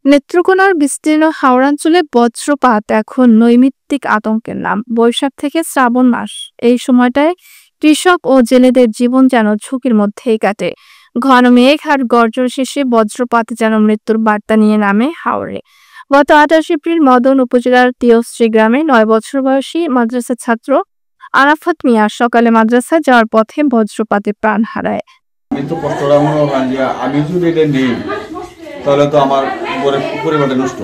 নেত্রকোনার বিস্তীর্ণ হাওড়াঞ্চলে বজ্রপাত এখন নৈমিত্তিক আতঙ্কের নাম। বৈশাখ থেকে শ্রাবণ মাস এই সময়টায় কৃষক ও জেলেদের জীবন যেন ঝুঁকির মধ্যেই কাটে। ঘন মেঘ আর গর্জন শেষে বজ্রপাত যেন মৃত্যুর বার্তা নিয়ে নামে হাওরে। গত ২৮ এপ্রিল মদন উপজেলার তিয়শ্রী গ্রামে ৯ বছর বয়সী মাদ্রাসার ছাত্র আরাফাত মিয়া সকালে মাদ্রাসায় যাওয়ার পথে বজ্রপাতে প্রাণ হারায়। আমি তো কষ্টটা মনে করেন যে আমি যদি এটা নিই তাহলে তো আমার পরিবারটা নষ্ট।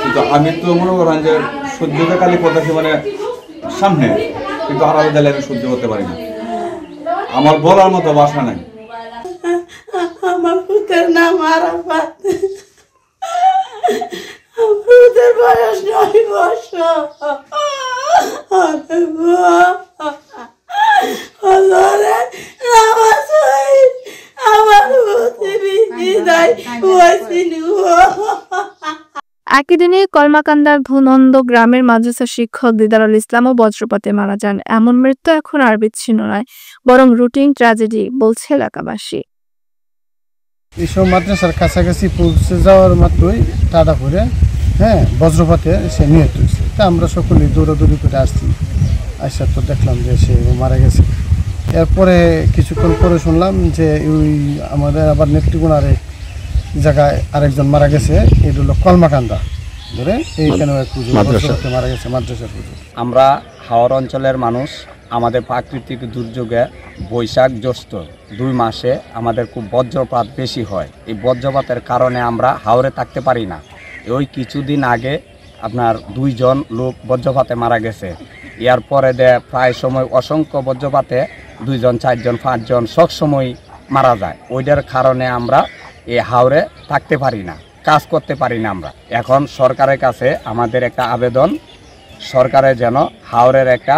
কিন্তু আমি তো মনে করেন যে সহ্যতা কালী পড়তেছি মানে সামনে, কিন্তু আড়ালে দিলে আমি সহ্য করতে পারি না। আমার বলার মতো ভাষা নাই। আমার পুত্রের নাম আরাফাত। আমার পুত্রের বয়স ৯ বছর। একই দিনে কলমাকান্দার ভুনন্দ গ্রামের মাদ্রাসা শিক্ষক দিদারুল ইসলামও বজ্রপাতে মারা যান। এমন মৃত্যু এখন আর বিচ্ছিন্ন নয়, বরং রুটিন ট্র্যাজেডি বলছে এলাকাবাসী। এইসব মাদ্রাসার কাছাকাছি পৌঁছে যাওয়ার মাত্রই টাটা করে বজ্রপাতে সে নিহত হয়েছে। তা আমরা সকলেই দৌড়াদৌড়ি করে আসছি, আসা তো দেখলাম যে সে মারা গেছে। এরপরে কিছুক্ষণ পরে শুনলাম যে ওই আমাদের আবার নেত্রকোনার এক জায়গায় আরেকজন মারা গেছে, এটা হলো কলমাকান্দা ধরে এইখানেও এক বজ্রপাতে মারা গেছে মাদ্রাসার হুজুর। আমরা হাওড় অঞ্চলের মানুষ, আমাদের প্রাকৃতিক দুর্যোগে বৈশাখ জ্যৈষ্ঠ ২ মাসে আমাদের খুব বজ্রপাত বেশি হয়। এই বজ্রপাতের কারণে আমরা হাওড়ে থাকতে পারি না। ওই কিছুদিন আগে আপনার ২ জন লোক বজ্রপাতে মারা গেছে। এর পরে প্রায় সময় অসংখ্য বজ্রপাতে ২ জন ৪ জন ৫ জন সব সময় মারা যায়। ওইটার কারণে আমরা এই হাওড়ে থাকতে পারি না, কাজ করতে পারি না। আমরা এখন সরকারের কাছে আমাদের একটা আবেদন, সরকারে যেন হাওড়ের একটা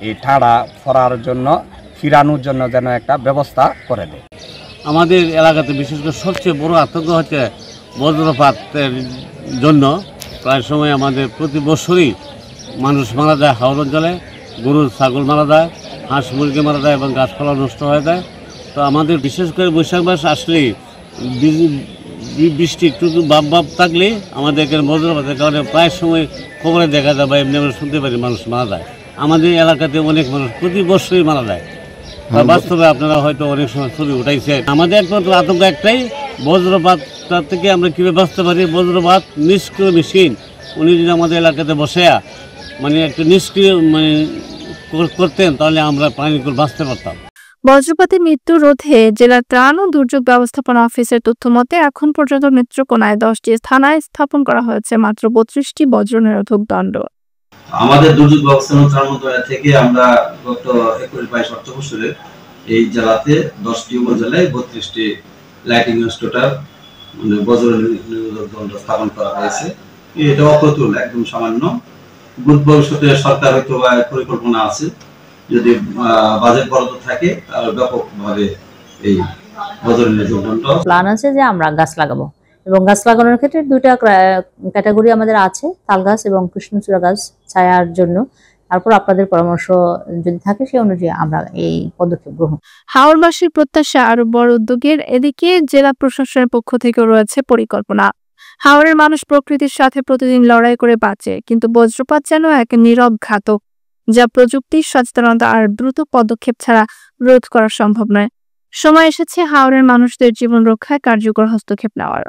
এই ঠাড়া ফরার জন্য ফিরানোর জন্য যেন একটা ব্যবস্থা করে দেয়। আমাদের এলাকাতে বিশেষ করে সবচেয়ে বড় আতঙ্ক হচ্ছে বজ্রপাতের জন্য। প্রায় সময় আমাদের প্রতি বছরই মানুষ মারা যায় হাওড় অঞ্চলে, গরু ছাগল মারা যায়, হাঁস মুরগি মারা যায় এবং গাছপালা নষ্ট হয়ে যায়। তো আমাদের বিশেষ করে বৈশাখ মাস আসলেই বৃষ্টি একটু বাপ থাকলে আমাদের এখানে বজ্রপাতের কারণে প্রায় সময় খবরে দেখা যায় বা এমনি আমরা শুনতে পারি মানুষ মারা যায়। আমাদের এলাকাতে অনেক মানুষ প্রতি বছরই মারা যায়। বাস্তবে আপনারা হয়তো অনেক সময় ছবি উঠাইছেন। আমাদের একমাত্র আতঙ্ক একটাই, বজ্রপাতটা থেকে আমরা কীভাবে বাঁচতে পারি। বজ্রপাত নিষ্ক্রিয় মেশিন উনি যদি আমাদের এলাকাতে বসে মানে একটা নিষ্ক্রিয় করতেন তাহলে আমরা প্রাণী করে বাঁচতে পারতাম। বজ্রপাতে মৃত্যু রোধে জেলার ত্রাণ ও দুর্যোগ ব্যবস্থাপনা অফিসের তথ্য মতে এখন পর্যন্ত নেত্রকোনায় 10টি থানায় স্থাপন করা হয়েছে মাত্র 32টি বজ্র নিরোধক দণ্ড। আমাদের দুর্যোগ ব্যবস্থাপনা মন্ত্রণালয় থেকে আমরা গত 21-22 অর্থবছরে এই জেলাতে 10টি উপজেলায় 32টি লাইটিং ইনস্টলার মানে বজ্র নিরোধক দণ্ড স্থাপন করা হয়েছে। এটা অপ্রতুল, একদম সামান্য। ভবিষ্যতে সরকার হয়তো পরিকল্পনা আছে, যদি বাজেট বরাদ্দ থাকে তাহলে ব্যাপকভাবে এই বজ্র নিরোধক দণ্ড প্ল্যান আছে যে আমরা গাছ লাগাবো। এবং গাছ লাগানোর ক্ষেত্রে 2টা ক্যাটাগরি আমাদের আছে, তাল গাছ এবং কৃষ্ণচূড়া গাছ ছায়ার জন্য। তারপর আপনাদের পরামর্শ যদি থাকে সেই অনুযায়ী আমরা এই পদক্ষেপ গ্রহণ। হাওড়বাসীর প্রত্যাশা আরো বড় উদ্যোগের। এদিকে জেলা প্রশাসনের পক্ষ থেকে রয়েছে পরিকল্পনা। হাওড়ের মানুষ প্রকৃতির সাথে প্রতিদিন লড়াই করে বাঁচে, কিন্তু বজ্রপাত যেন এক নীরব ঘাতক, যা প্রযুক্তির সচেতনতা আর দ্রুত পদক্ষেপ ছাড়া রোধ করা সম্ভব নয়। সময় এসেছে হাওড়ের মানুষদের জীবন রক্ষায় কার্যকর হস্তক্ষেপ নেওয়ার।